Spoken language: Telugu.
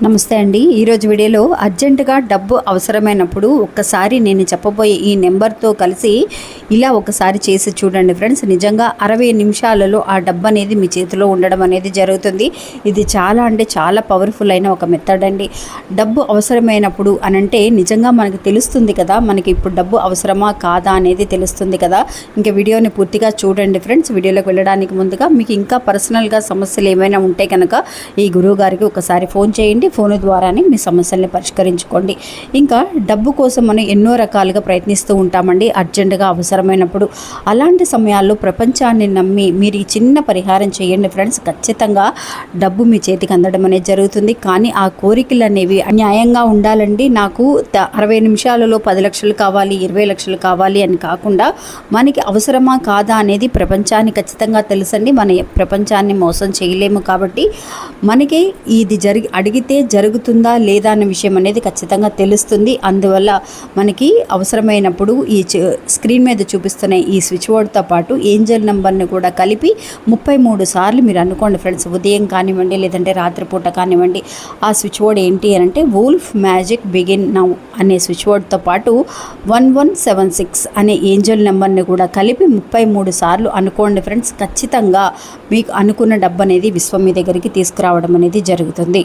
నమస్తే అండి. ఈరోజు వీడియోలో అర్జెంటుగా డబ్బు అవసరమైనప్పుడు ఒక్కసారి నేను చెప్పబోయే ఈ నెంబర్తో కలిసి ఇలా ఒకసారి చేసి చూడండి ఫ్రెండ్స్. నిజంగా 60 నిమిషాలలో ఆ డబ్బు అనేది మీ చేతిలో ఉండడం అనేది జరుగుతుంది. ఇది చాలా అంటే చాలా పవర్ఫుల్ అయిన ఒక మెథడ్ అండి. డబ్బు అవసరమైనప్పుడు అనంటే నిజంగా మనకు తెలుస్తుంది కదా, మనకి ఇప్పుడు డబ్బు అవసరమా కాదా అనేది తెలుస్తుంది కదా. ఇంకా వీడియోని పూర్తిగా చూడండి ఫ్రెండ్స్. వీడియోలోకి వెళ్ళడానికి ముందుగా మీకు ఇంకా పర్సనల్గా సమస్యలు ఏమైనా ఉంటే కనుక ఈ గురువు గారికి ఒకసారి ఫోన్ చేయండి. ఫోన్ ద్వారానే మీ సమస్యల్ని పరిష్కరించుకోండి. ఇంకా డబ్బు కోసం మనం ఎన్నో రకాలుగా ప్రయత్నిస్తూ ఉంటామండి అర్జెంటుగా అవసరమైనప్పుడు. అలాంటి సమయాల్లో ప్రపంచాన్ని నమ్మి మీరు ఈ చిన్న పరిహారం చేయండి ఫ్రెండ్స్. ఖచ్చితంగా డబ్బు మీ చేతికి అందడం అనేది జరుగుతుంది. కానీ ఆ కోరికలు అనేవి న్యాయంగా ఉండాలండి. నాకు 60 నిమిషాలలో 10 లక్షలు కావాలి, 20 లక్షలు కావాలి అని కాకుండా మనకి అవసరమా కాదా అనేది ప్రపంచాన్ని ఖచ్చితంగా తెలుసండి. మన ప్రపంచాన్ని మోసం చేయలేము కాబట్టి మనకి ఇది అడిగితే జరుగుతుందా లేదా అన్న విషయం అనేది ఖచ్చితంగా తెలుస్తుంది. అందువల్ల మనకి అవసరమైనప్పుడు ఈ స్క్రీన్ మీద చూపిస్తున్న ఈ స్విచ్ బోర్డ్తో పాటు ఏంజల్ నెంబర్ని కూడా కలిపి 33 సార్లు మీరు అనుకోండి ఫ్రెండ్స్. ఉదయం కానివ్వండి, లేదంటే రాత్రిపూట కానివ్వండి. ఆ స్విచ్ బోర్డ్ ఏంటి అంటే వూల్ఫ్ మ్యాజిక్ బిగిన్ నౌ అనే స్విచ్ బోర్డ్తో పాటు 1176 అనే ఏంజల్ నెంబర్ని కూడా కలిపి 33 సార్లు అనుకోండి ఫ్రెండ్స్. ఖచ్చితంగా మీకు అనుకున్న డబ్బు అనేది విశ్వం మీ దగ్గరికి తీసుకురావడం అనేది జరుగుతుంది.